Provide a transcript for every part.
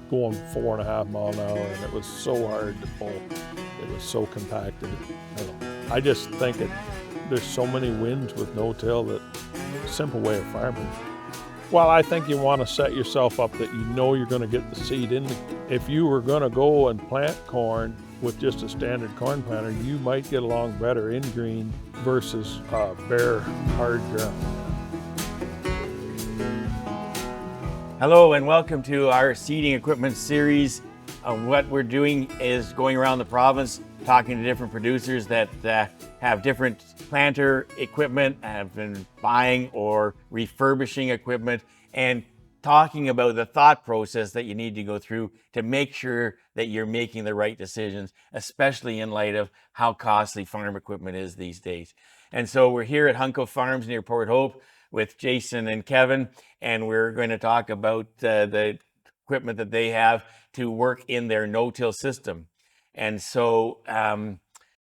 going 4.5 mile an hour, and it was so hard to pull. It was so compacted. I just think there's so many wins with no-till that simple way of farming. Well, I think you want to set yourself up that you know you're going to get the seed in. If you were going to go and plant corn with just a standard corn planter, you might get along better in green versus bare, hard ground. Hello and welcome to our seeding equipment series. What we're doing is going around the province talking to different producers that have different planter equipment, have been buying or refurbishing equipment, and talking about the thought process that you need to go through to make sure that you're making the right decisions, especially in light of how costly farm equipment is these days. And so we're here at Hunco Farms near Port Hope with Jason and Kevin, and we're going to talk about the equipment that they have to work in their no-till system. And so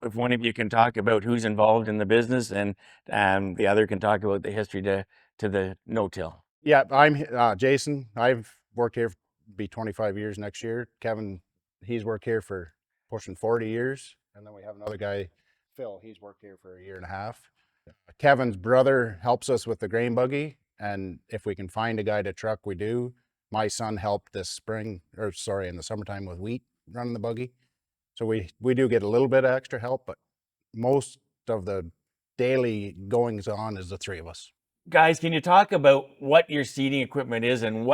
if one of you can talk about who's involved in the business, and the other can talk about the history to the no-till. Yeah, I'm Jason. I've worked here be 25 years next year. Kevin, he's worked here for pushing 40 years. And then we have another guy, Phil, he's worked here for a year and a half. Kevin's brother helps us with the grain buggy, and if we can find a guy to truck, we do. My son helped this spring, or sorry, in the summertime with wheat running the buggy. So we do get a little bit of extra help, but most of the daily goings on is the three of us. Guys, can you talk about what your seeding equipment is and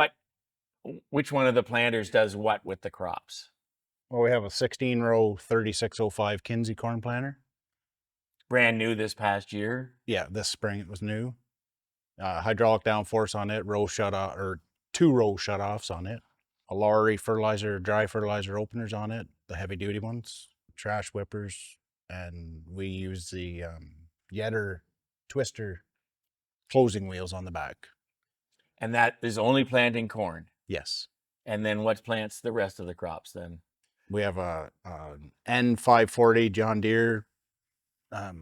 which one of the planters does what with the crops? Well, we have a 16-row 3605 Kinsey corn planter. Brand new this past year. Yeah, this spring it was new. Hydraulic downforce on it, row shutoff or 2-row shutoffs on it. A Lorry fertilizer, dry fertilizer openers on it, the heavy duty ones, trash whippers, and we use the Yetter twister closing wheels on the back. And that is only planting corn. Yes. And then what plants the rest of the crops then? We have a N540 John Deere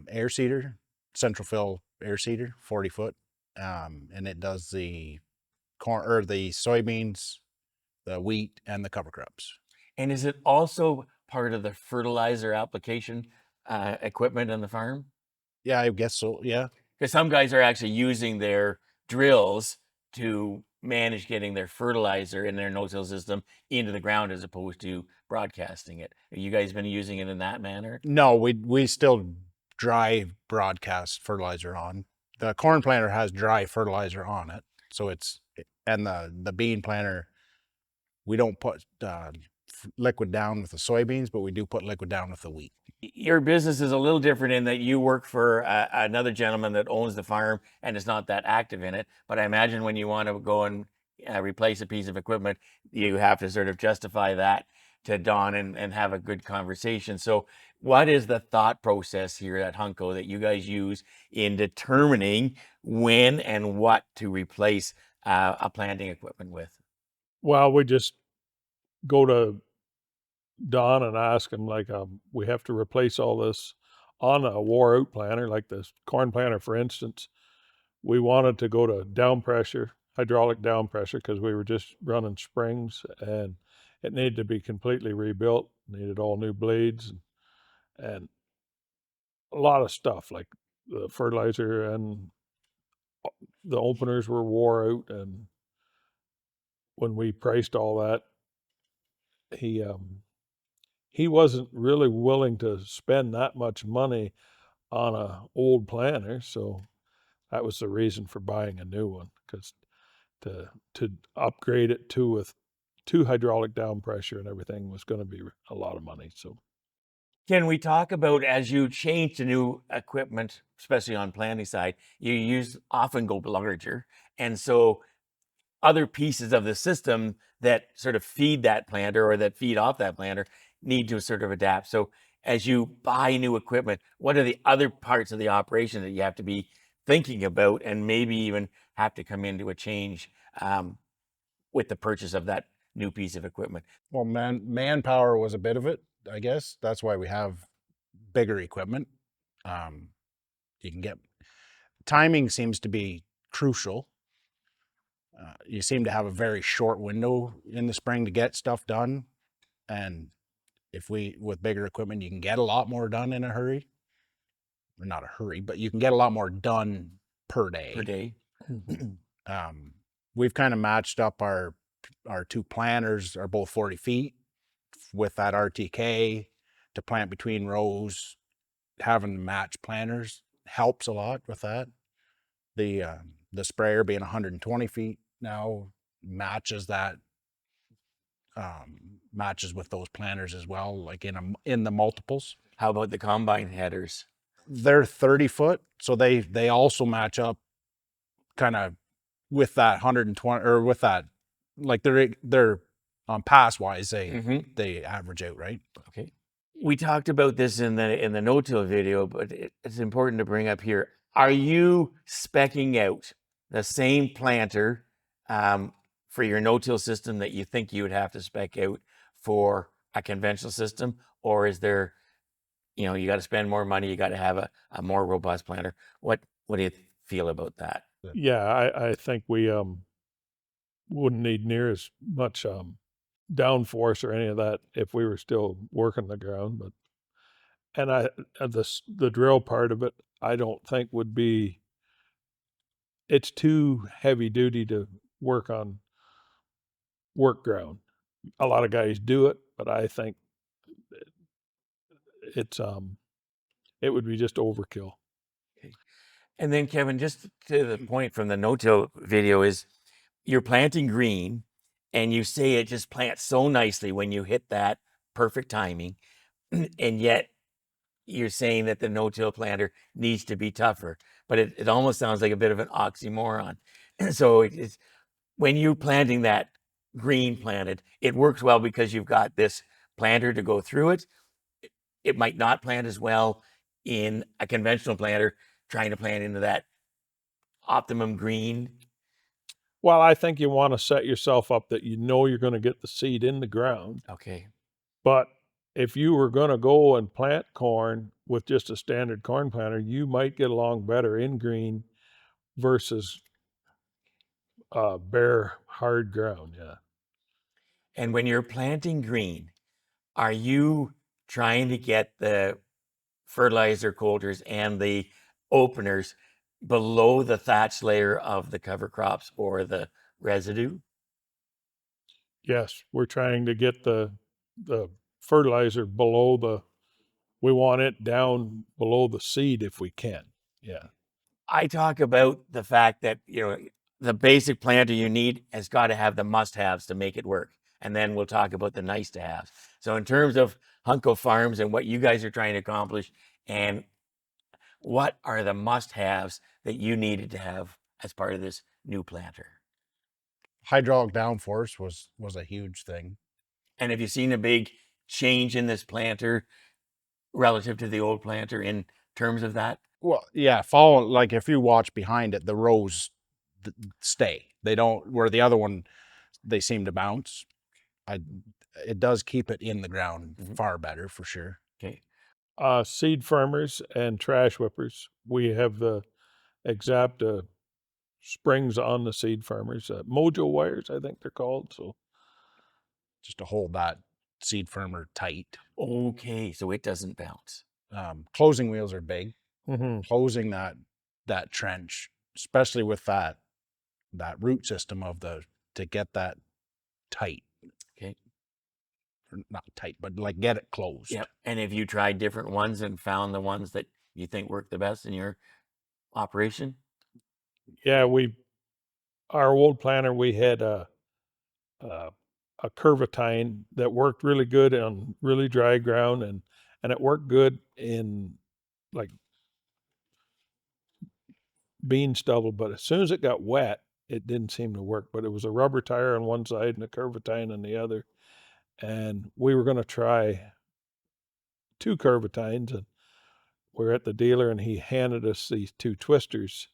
air seeder, central fill air seeder, 40 foot. And it does the corn or the soybeans, the wheat, and the cover crops. And is it also part of the fertilizer application equipment on the farm? Yeah, I guess so. Yeah. Because some guys are actually using their drills to manage getting their fertilizer in their no-till system into the ground as opposed to broadcasting it. Have you guys been using it in that manner? No, we still dry broadcast fertilizer on. The corn planter has dry fertilizer on it, so and the bean planter, we don't put liquid down with the soybeans, but we do put liquid down with the wheat. Your business is a little different in that you work for another gentleman that owns the farm and is not that active in it. But I imagine when you want to go and replace a piece of equipment, you have to sort of justify that to Don and have a good conversation. So what is the thought process here at Hunco that you guys use in determining when and what to replace a planting equipment with? Well, we just go to Don and ask him, like, we have to replace all this on a wore out planter, like this corn planter, for instance. We wanted to go to down pressure, hydraulic down pressure, because we were just running springs, and it needed to be completely rebuilt, needed all new blades and a lot of stuff, like the fertilizer, and the openers were wore out. And when we priced all that, he wasn't really willing to spend that much money on a old planter, so that was the reason for buying a new one, because to upgrade it with hydraulic down pressure and everything was going to be a lot of money. So can we talk about, as you change to new equipment, especially on planting side, you often go larger, and so other pieces of the system that sort of feed that planter or that feed off that planter need to sort of adapt. So as you buy new equipment, what are the other parts of the operation that you have to be thinking about and maybe even have to come into a change with the purchase of that new piece of equipment? Well, manpower was a bit of it, I guess. That's why we have bigger equipment. You can get timing seems to be crucial. You seem to have a very short window in the spring to get stuff done. And with bigger equipment, you can get a lot more done in a hurry. Or not a hurry, but you can get a lot more done per day. Per day. We've kind of matched up our two planters are both 40 feet with that RTK to plant between rows. Having match planters helps a lot with that. The sprayer being 120 feet now matches that, matches with those planters as well, like in the multiples. How about the combine headers? They're 30 foot, so they also match up kind of with that 120, or with that, like they're pass wise, they average out, right? Okay. We talked about this in the no-till video, but it's important to bring up here. Are you speccing out the same planter for your no-till system that you think you would have to spec out for a conventional system? Or is there, you got to spend more money, you got to have a more robust planter? What do you feel about that? Yeah, I think we wouldn't need near as much downforce or any of that if we were still working the ground. But the drill part of it, I don't think would be. It's too heavy duty to work on work ground. A lot of guys do it, but I think it's it would be just overkill. Okay. And then Kevin, just to the point from the no-till video is you're planting green and you say it just plants so nicely when you hit that perfect timing. And yet you're saying that the no-till planter needs to be tougher, but it almost sounds like a bit of an oxymoron. So it's when you're planting that green planted, it works well because you've got this planter to go through it. It might not plant as well in a conventional planter trying to plant into that optimum green. Well, I think you want to set yourself up that you're going to get the seed in the ground. Okay. But if you were going to go and plant corn with just a standard corn planter, you might get along better in green versus bare, hard ground. Yeah. And when you're planting green, are you trying to get the fertilizer coulters and the openers below the thatch layer of the cover crops or the residue? Yes, we're trying to get the fertilizer we want it down below the seed if we can. Yeah. I talk about the fact that, the basic planter you need has got to have the must-haves to make it work. And then we'll talk about the nice-to-haves. So in terms of Hunco Farms and what you guys are trying to accomplish, and what are the must-haves that you needed to have as part of this new planter? Hydraulic downforce was a huge thing. And have you seen a big change in this planter relative to the old planter in terms of that? Well, yeah, follow, like if you watch behind it, the rows stay. They don't, where the other one, they seem to bounce. It does keep it in the ground far better for sure. Okay. Seed firmers and trash whippers. We have the Exacta springs on the seed firmers, mojo wires, I think they're called. So just to hold that seed firmer tight. Okay, so it doesn't bounce. Closing wheels are big. mm-hmm. Closing that trench, especially with that root system to get that tight. Okay. Or not tight, but like get it closed. Yep. And have you tried different ones and found the ones that you think work the best in your operation? Yeah, our old planter, we had a curvatine that worked really good on really dry ground, and it worked good in like bean stubble, but as soon as it got wet, it didn't seem to work. But it was a rubber tire on one side and a curvatine on the other. And we were going to try 2 curvatines, and we were at the dealer and he handed us these 2 twisters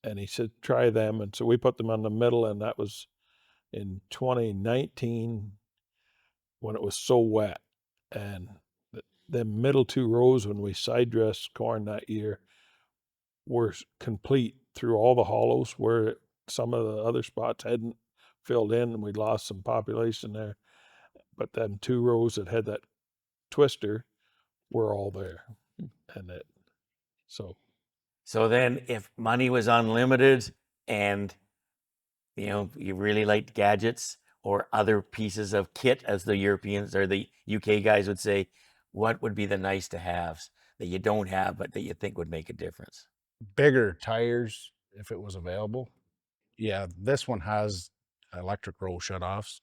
and he said, try them. And so we put them on the middle, and that was in 2019 when it was so wet. And the middle 2 rows when we side dressed corn that year were complete through all the hollows where some of the other spots hadn't filled in and we lost some population there. But then 2 rows that had that twister were all there. And So then if money was unlimited and you really liked gadgets or other pieces of kit, as the Europeans or the UK guys would say, what would be the nice to haves that you don't have but that you think would make a difference? Bigger tires if it was available. Yeah, this one has electric row shutoffs.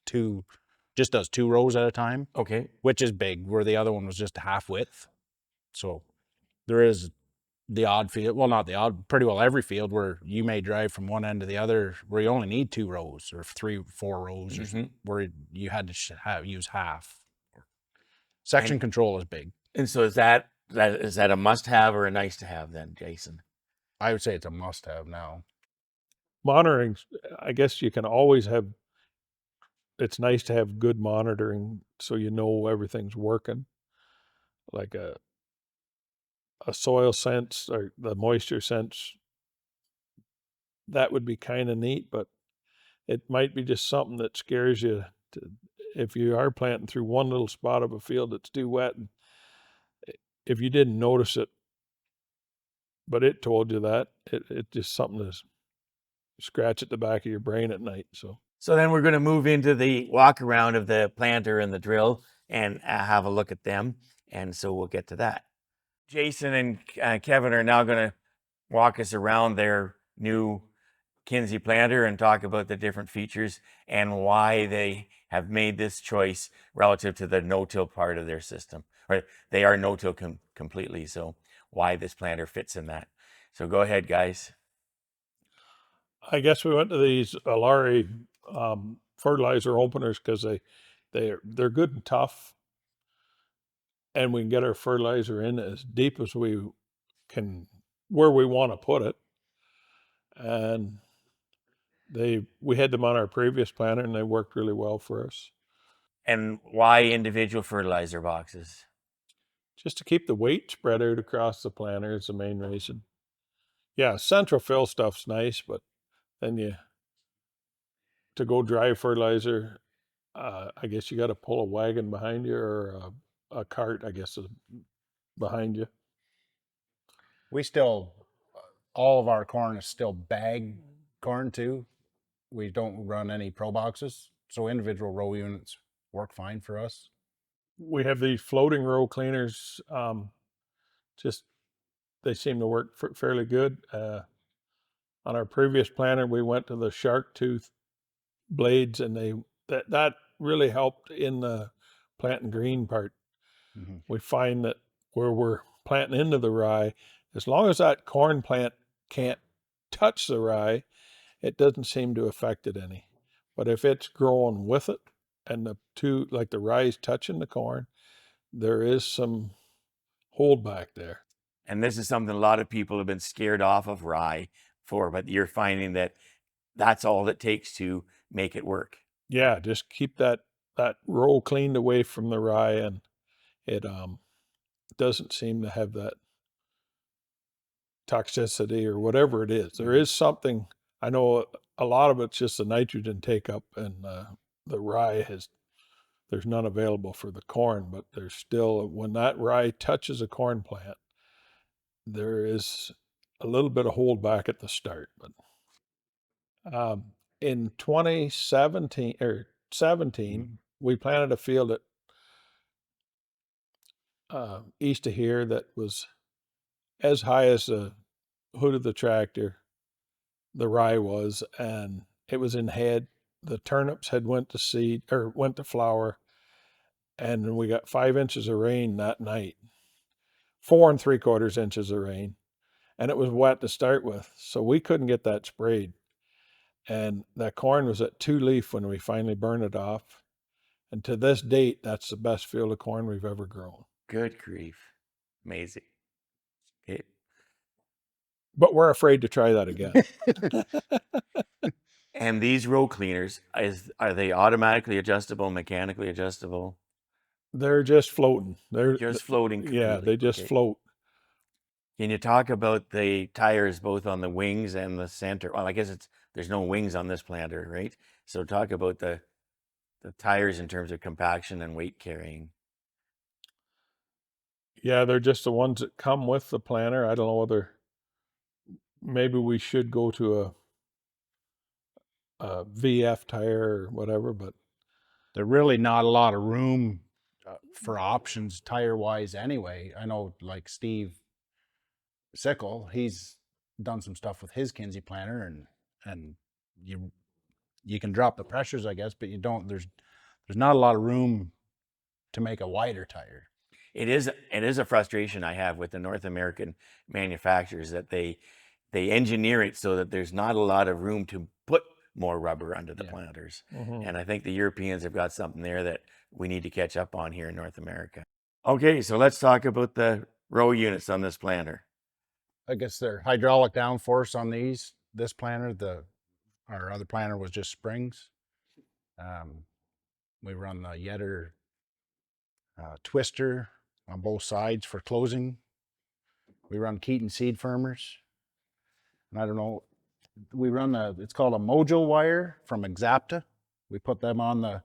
Just does 2 rows at a time, Okay. which is big, where the other one was just half width. So there is the odd field, well, not the odd, pretty well every field where you may drive from one end to the other where you only need 2 rows or 3, 4 rows, or where you had to use half. Section control is big. And so is that a must-have or a nice-to-have then, Jason? I would say it's a must-have now. monitoring, I guess you can always have, it's nice to have good monitoring so you know everything's working. Like a soil sense or the moisture sense, that would be kind of neat, but it might be just something that scares you if you are planting through one little spot of a field that's too wet. And if you didn't notice it, but it told you that, it just something to scratch at the back of your brain at night. So then we're going to move into the walk around of the planter and the drill and have a look at them. And so we'll get to that. Jason and Kevin are now going to walk us around their new Kinsey planter and talk about the different features and why they have made this choice relative to the no-till part of their system. Or they are no-till completely, so why this planter fits in that. So go ahead, guys. I guess we went to these Alari fertilizer openers because they're good and tough, and we can get our fertilizer in as deep as we can where we want to put it. And we had them on our previous planter and they worked really well for us. And why individual fertilizer boxes? Just to keep the weight spread out across the planter is the main reason. Yeah, central fill stuff's nice, but then to go dry fertilizer, I guess you got to pull a wagon behind you or a cart, I guess, is behind you. We still, all of our corn is still bag corn too. We don't run any pro boxes, so individual row units work fine for us. We have these floating row cleaners. Just they seem to work fairly good. On our previous planter, we went to the shark tooth blades, and that really helped in the planting green part. We find that where we're planting into the rye, as long as that corn plant can't touch the rye, it doesn't seem to affect it any. But if it's growing with it and the rye is touching the corn, there is some holdback there. And this is something a lot of people have been scared off of rye for, but you're finding that that's all it takes to make it work. Yeah, just keep that row cleaned away from the rye, and it doesn't seem to have that toxicity or whatever it is. There is something, I know a lot of it's just the nitrogen take up, and the rye there's none available for the corn, but there's still, when that rye touches a corn plant, there is a little bit of holdback at the start. But in 2017 or 17, we planted a field at east of here that was as high as the hood of the tractor, the rye was, and it was in head. The turnips had went to seed or went to flower, and we got 5 inches of rain that night, 4 3/4 inches of rain, and it was wet to start with, so we couldn't get that sprayed. And that corn was at 2 leaf when we finally burned it off. And to this date, that's the best field of corn we've ever grown. Good grief. Amazing. Okay. But we're afraid to try that again. And these row cleaners, are they automatically adjustable, mechanically adjustable? They're just floating. They're Just floating Yeah, completely. they just float. Can you talk about the tires both on the wings and the center? Well, I guess there's no wings on this planter, right? So talk about the tires in terms of compaction and weight carrying. Yeah, they're just the ones that come with the planter. I don't know whether maybe we should go to a VF tire or whatever, but There's really not a lot of room for options tire wise anyway. I know like Steve Sickle, he's done some stuff with his Kinsey planter, and you can drop the pressures, I guess, but you don't. There's not a lot of room to make a wider tire. It is a frustration I have with the North American manufacturers that they engineer it so that there's not a lot of room to put more rubber under the planters. And I think the Europeans have got something there that we need to catch up on here in North America. Okay, so let's talk about the row units on this planter. I guess they're hydraulic downforce on these. This planter, our other planter was just springs. We run the Yetter twister on both sides for closing. We run Keaton seed firmers. And I don't know, we run it's called a Mojo wire from Exapta. We put them on the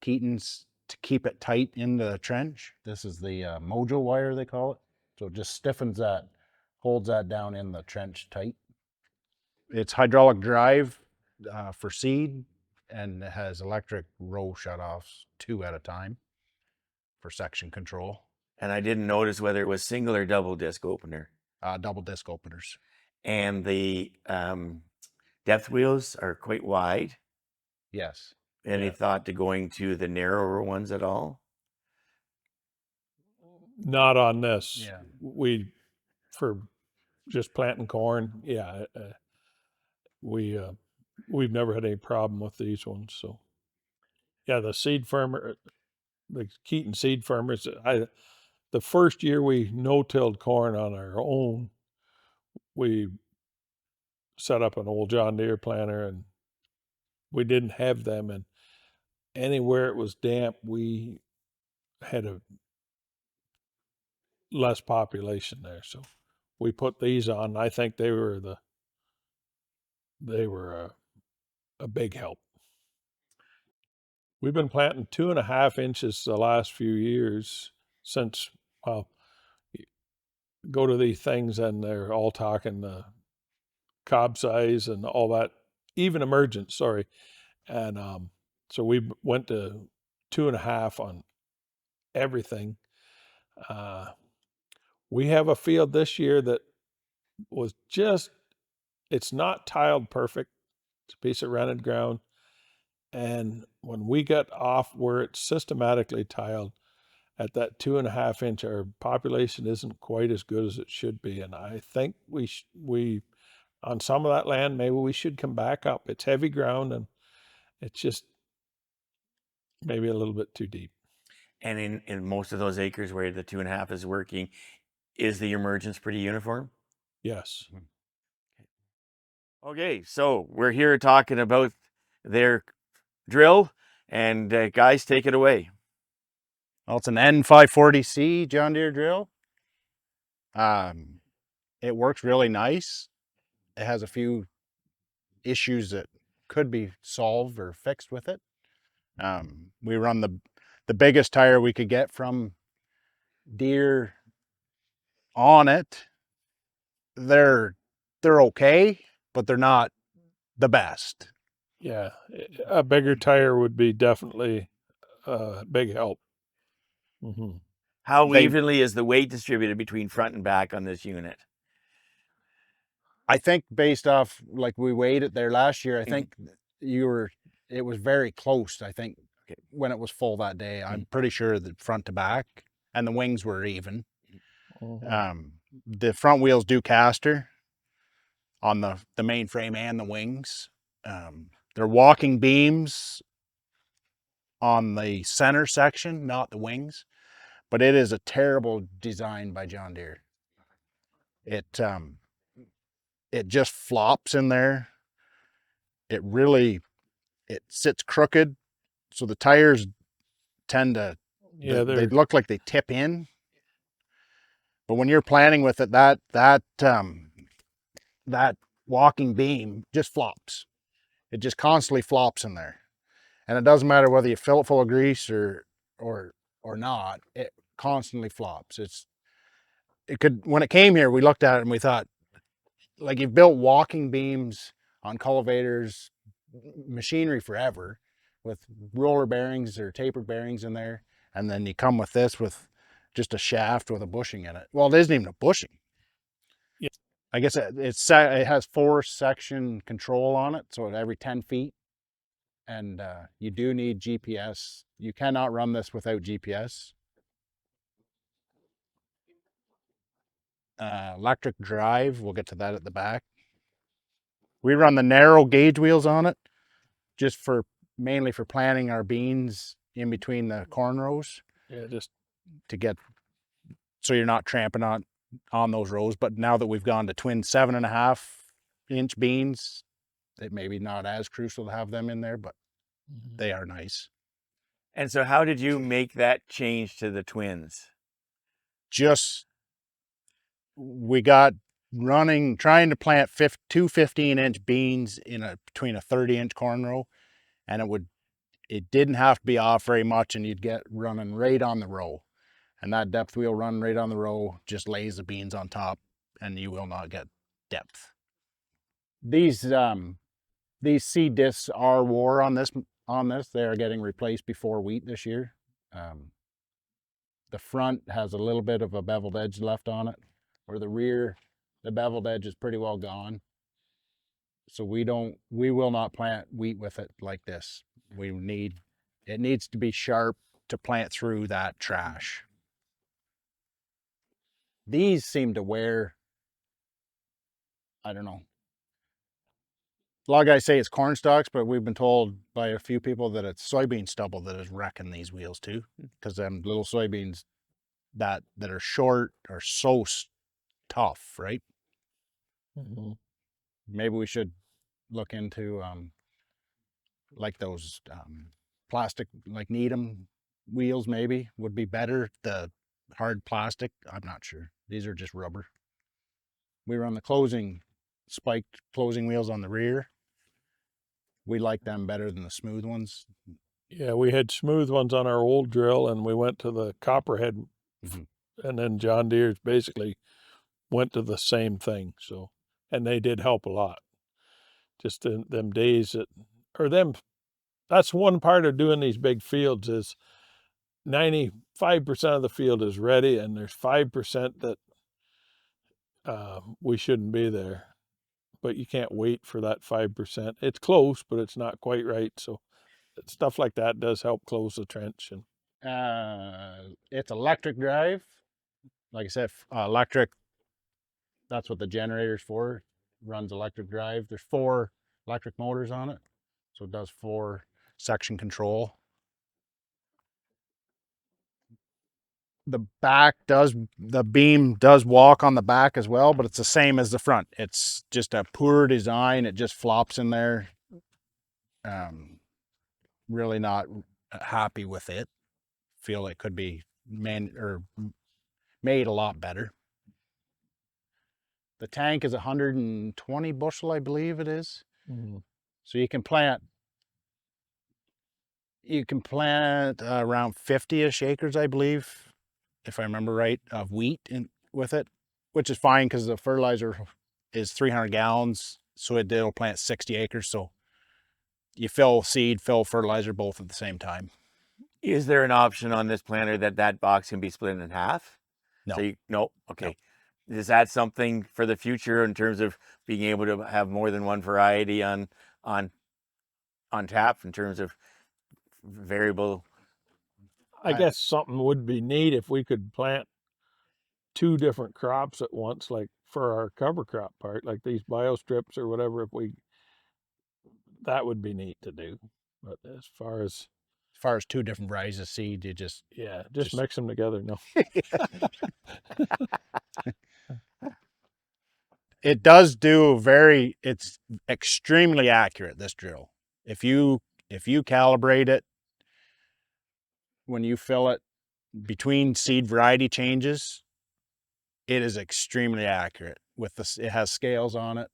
Keatons to keep it tight in the trench. This is the Mojo wire, they call it. So it just stiffens that, holds that down in the trench tight. It's hydraulic drive for seed, and it has electric row shutoffs 2 at a time for section control. And I didn't notice whether it was single or double disc opener. Double disc openers. And the depth wheels are quite wide. Yes. Any thought to going to the narrower ones at all? not on this. Yeah. We, for just planting corn, we've never had any problem with these ones. So, yeah, the seed firmer, the Keaton seed firmers, the first year we no-tilled corn on our own, we set up an old John Deere planter, and we didn't have them. And anywhere it was damp, we had a less population there. So we put these on. I think they were a big help. We've been planting 2.5 inches the last few years since, well, go to these things and they're all talking the cob size and all that, even emergence, sorry. And so we went to 2.5 on everything. We have a field this year that was just, it's not tiled perfect. It's a piece of rented ground. And when we got off where it's systematically tiled at that 2.5 inch, our population isn't quite as good as it should be. And I think we on some of that land, maybe we should come back up. It's heavy ground and it's just maybe a little bit too deep. And in most of those acres where the 2.5 is working, is the emergence pretty uniform? Yes. Okay, so we're here talking about their drill, and guys, take it away. Well, it's an N540C John Deere drill. It works really nice. It has a few issues that could be solved or fixed with it. We run the biggest tire we could get from Deere on it. They're okay, but they're not the best. Yeah, a bigger tire would be definitely a big help. Mm-hmm. How evenly is the weight distributed between front and back on this unit? I think based off, like, we weighed it there last year, I think it was very close, I think, when it was full that day. I'm pretty sure that front to back, and the wings were even. The front wheels do caster on the main frame and the wings. They're walking beams on the center section, not the wings, but it is a terrible design by John Deere. It just flops in there. It sits crooked, so the tires tend to, they look like they tip in. But when you're planning with it, that walking beam just flops. It just constantly flops in there. And it doesn't matter whether you fill it full of grease or not, it constantly flops. When it came here, we looked at it and we thought, like, you've built walking beams on cultivators, machinery forever with roller bearings or tapered bearings in there. And then you come with this with just a shaft with a bushing in it. Well, it isn't even a bushing. Yeah. I guess it has 4 section control on it. So at every 10 feet. And you do need GPS. You cannot run this without GPS. Electric drive, we'll get to that at the back. We run the narrow gauge wheels on it, just mainly for planting our beans in between the corn rows. Yeah, just to get, so you're not tramping on those rows. But now that we've gone to twin 7.5-inch beans, it may be not as crucial to have them in there, but they are nice. And so how did you make that change to the twins? Just, we got running, trying to plant 2 15-inch beans between a 30-inch corn row, and it didn't have to be off very much, and you'd get running right on the row. And that depth wheel run right on the row just lays the beans on top, and you will not get depth. These seed discs are wore on this. They are getting replaced before wheat this year. The front has a little bit of a beveled edge left on it, where the rear, the beveled edge is pretty well gone. So we will not plant wheat with it like this. It needs to be sharp to plant through that trash. These seem to wear, I don't know. A lot of guys say it's corn stalks, but we've been told by a few people that it's soybean stubble that is wrecking these wheels too. Because them little soybeans that are short are so tough, right? mm-hmm. Maybe we should look into like those plastic, like Needham wheels maybe would be better. The hard plastic, I'm not sure. These are just rubber. We run the spiked closing wheels on the rear. We like them better than the smooth ones. Yeah, we had smooth ones on our old drill, and we went to the copperhead, and then John Deere's basically went to the same thing. So, and they did help a lot. Just in them days that's one part of doing these big fields is 95% of the field is ready, and there's 5% that we shouldn't be there. But you can't wait for that 5%. It's close, but it's not quite right. So stuff like that does help close the trench. And it's electric drive. Like I said, electric, that's what the generator's for. Runs electric drive. There's 4 electric motors on it. So it does 4 section control. The beam does walk on the back as well, but it's the same as the front. It's just a poor design. It just flops in there. Really not happy with it. Feel it could be made a lot better. The tank is 120 bushel, I believe it is. Mm-hmm. So you can plant around 50-ish acres, I believe, if I remember right, of wheat with it, which is fine because the fertilizer is 300 gallons, so it'll plant 60 acres. So you fill seed, fill fertilizer both at the same time. Is there an option on this planter that box can be split in half? No. So no? Okay. No. Is that something for the future in terms of being able to have more than one variety on tap in terms of variable? I guess something would be neat if we could plant 2 different crops at once, like for our cover crop part, like these biostrips or whatever. That would be neat to do. But as far as 2 different varieties of seed, you just mix them together. No. It does it's extremely accurate, this drill. If you calibrate it when you fill it between seed variety changes, it is extremely accurate. It has scales on it.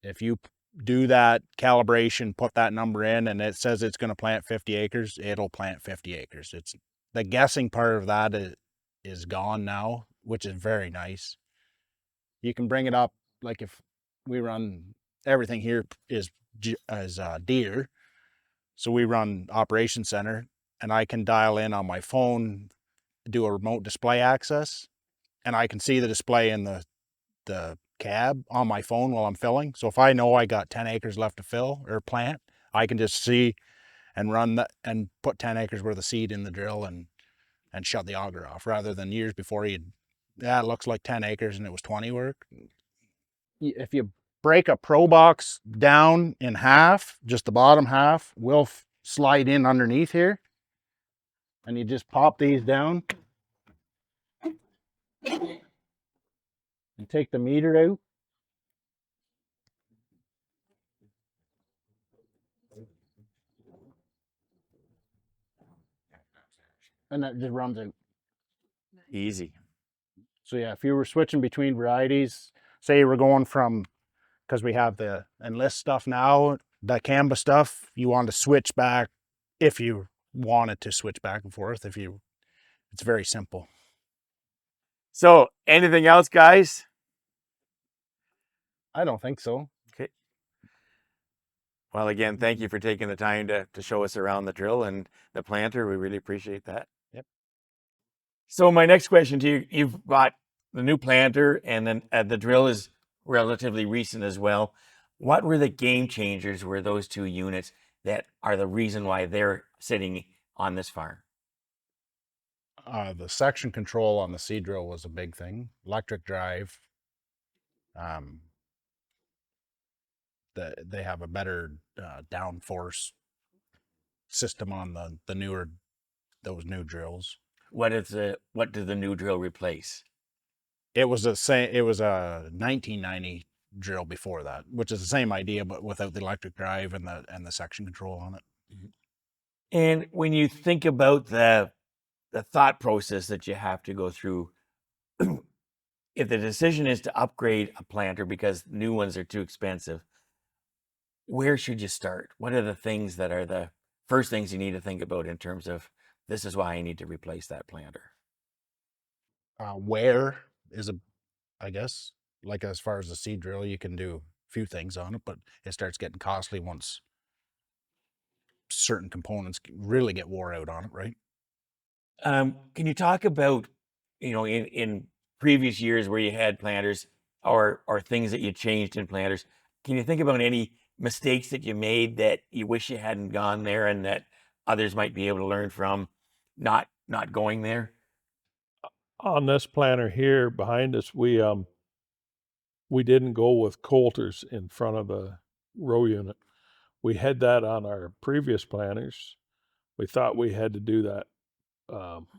If you do that calibration, put that number in, and it says it's going to plant 50 acres, it'll plant 50 acres. It's the guessing part of that is gone now, which is very nice. You can bring it up, like if we run, everything here is Deere. So we run Operation Center, and I can dial in on my phone, do a remote display access, and I can see the display in the cab on my phone while I'm filling. So if I know I got 10 acres left to fill or plant, I can just see and run that and put 10 acres worth of seed in the drill and shut the auger off, rather than years before it looks like 10 acres and it was 20 work. If you break a Pro Box down in half, just the bottom half will slide in underneath here, and you just pop these down and take the meter out. And that just runs out. Easy. So yeah, if you were switching between varieties, say you were going from, because we have the Enlist stuff now, the Canva stuff, you want to switch back, if you wanted to switch back and forth, it's very simple. So anything else, guys? I don't think so. Okay. Well, again, thank you for taking the time to show us around the drill and the planter. We really appreciate that. Yep. So my next question to you, you've got the new planter, and then the drill is relatively recent as well. What were the game changers were those two units that are the reason why they're sitting on this farm? The section control on the seed drill was a big thing. Electric drive. They have a better downforce system on those new drills. What did the new drill replace? It was a 1990 drill before that, which is the same idea, but without the electric drive and the section control on it. And when you think about the thought process that you have to go through, if the decision is to upgrade a planter because new ones are too expensive, where should you start? What are the things that are the first things you need to think about in terms of, this is why I need to replace that planter? Where is I guess, like as far as the seed drill, you can do a few things on it, but it starts getting costly once certain components really get wore out on it, right? Can you talk about, in previous years where you had planters or things that you changed in planters, can you think about any mistakes that you made that you wish you hadn't gone there and that others might be able to learn from not going there? On this planter here behind us, we didn't go with coulters in front of the row unit. We had that on our previous planters. We thought we had to do that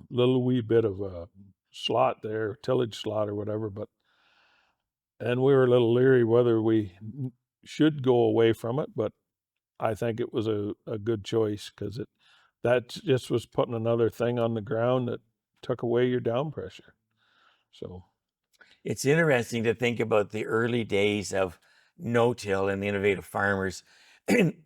little wee bit of a slot there, tillage slot or whatever, and we were a little leery whether we should go away from it, but I think it was a good choice, because that just was putting another thing on the ground that took away your down pressure. So It's interesting to think about the early days of no-till and the innovative farmers,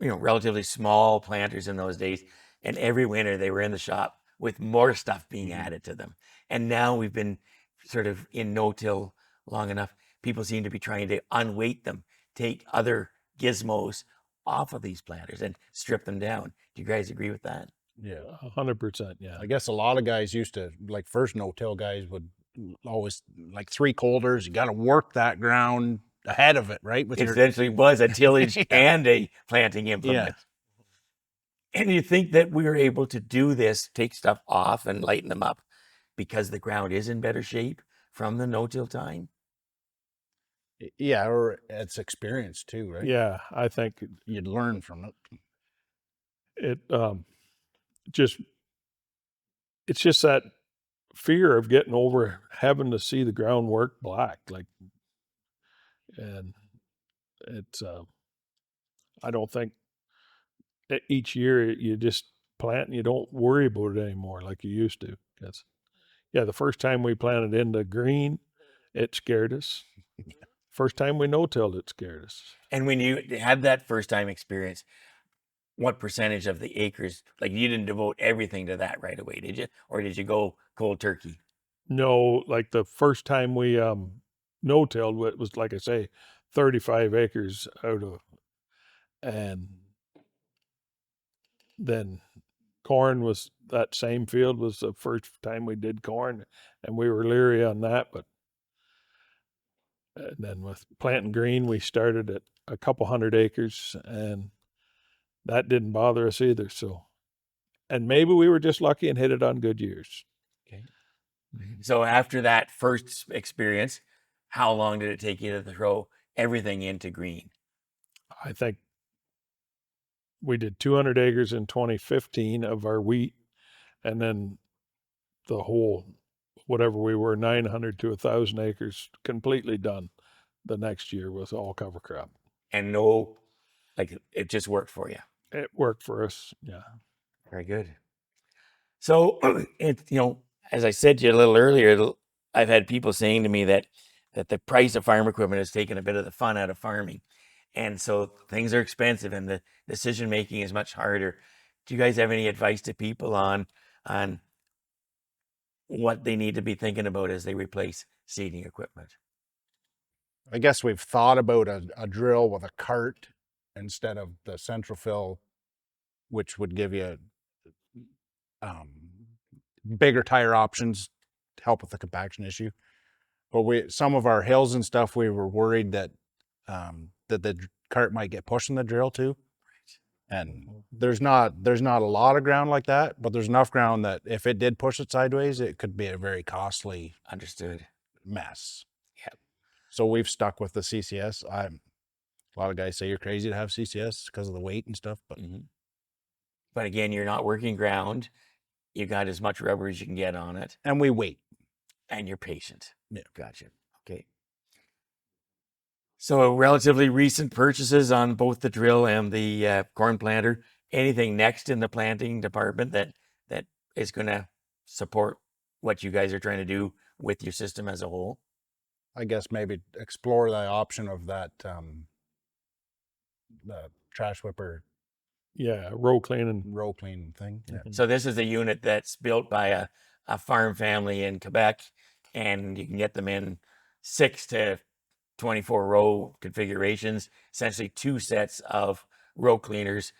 relatively small planters in those days. And every winter they were in the shop with more stuff being added to them. And now we've been sort of in no-till long enough. People seem to be trying to unweight them, take other gizmos off of these planters and strip them down. Do you guys agree with that? Yeah, 100%. Yeah. I guess a lot of guys used to, like first no-till guys would always, like 3 coulters, you got to work that ground ahead of it, right? It essentially was a tillage and a planting implement. Yeah. And you think that we were able to do this, take stuff off and lighten them up because the ground is in better shape from the no-till time? Yeah, or it's experience too, right? Yeah, I think You'd learn from it. It's just that fear of getting over having to see the ground work black, and it's I don't think each year you just plant and you don't worry about it anymore like you used to. The first time we planted into green, it scared us. first time we no-tilled, it scared us. And when you had that first time experience, what percentage of the acres, like you didn't devote everything to that right away, did you? Or did you go cold turkey? No, like the first time we no-tilled, it was, like I say, 35 acres out of, and then corn was, that same field was the first time we did corn, and we were leery on that, but and then with planting green, we started at a couple hundred acres, and that didn't bother us either. So, and maybe we were just lucky and hit it on good years. Okay. So after that first experience, how long did it take you to throw everything into green? I think we did 200 acres in 2015 of our wheat, and then the whole, whatever we were, 900 to 1,000 acres completely done the next year with all cover crop. And no, like it just worked for you. It worked for us. Yeah. Very good. So it, as I said to you a little earlier, I've had people saying to me that the price of farm equipment has taken a bit of the fun out of farming. And so things are expensive and the decision making is much harder. Do you guys have any advice to people on what they need to be thinking about as they replace seeding equipment? I guess we've thought about a drill with a cart instead of the central fill, which would give you bigger tire options to help with the compaction issue. But some of our hills and stuff, we were worried that that the cart might get pushed in the drill too. And there's not a lot of ground like that, but there's enough ground that if it did push it sideways, it could be a very costly mess. Yep. So we've stuck with the CCS. A lot of guys say you're crazy to have CCS because of the weight and stuff, but but again, you're not working ground. You got as much rubber as you can get on it, and we wait, and you're patient. Yeah, gotcha. Okay. So relatively recent purchases on both the drill and the corn planter. Anything next in the planting department that is going to support what you guys are trying to do with your system as a whole? I guess maybe explore the option of that the trash whipper. Yeah, row cleaning thing. Yeah. So this is a unit that's built by a farm family in Quebec, and you can get them in 6 to 24 row configurations, essentially 2 sets of row cleaners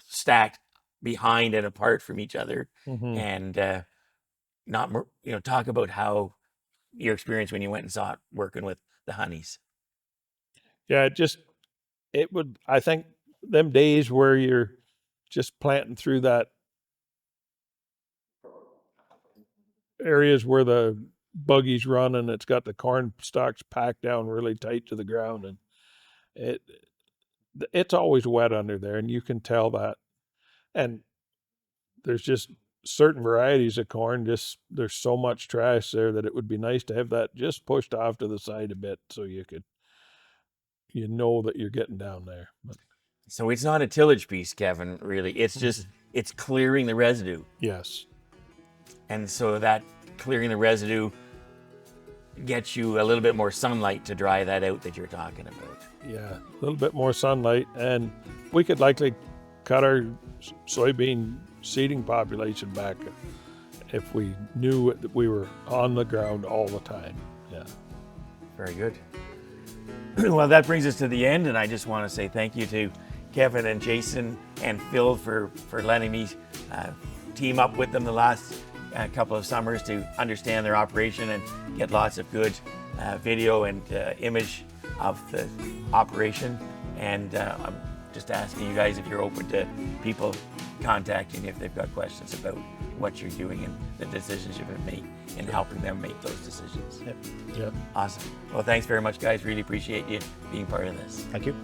stacked behind and apart from each other. And talk about how your experience when you went and saw it working with the honeys. Yeah, I think them days where you're just planting through that areas where the buggies run and it's got the corn stalks packed down really tight to the ground, and it's always wet under there, and you can tell that. And there's just certain varieties of corn, just there's so much trash there that it would be nice to have that just pushed off to the side a bit so you could, that you're getting down there. But so it's not a tillage piece, Kevin, really. It's just, it's clearing the residue. Yes. And so that clearing the residue gets you a little bit more sunlight to dry that out that you're talking about. Yeah, a little bit more sunlight, and we could likely cut our soybean seeding population back if we knew that we were on the ground all the time. Yeah. Very good. Well, that brings us to the end, and I just want to say thank you to Kevin and Jason and Phil for letting me team up with them the last couple of summers to understand their operation and get lots of good video and image of the operation. And I'm just asking you guys if you're open to people contacting you if they've got questions about what you're doing and the decisions you've been making and helping them make those decisions. Yep. Awesome. Well, thanks very much, guys. Really appreciate you being part of this. Thank you.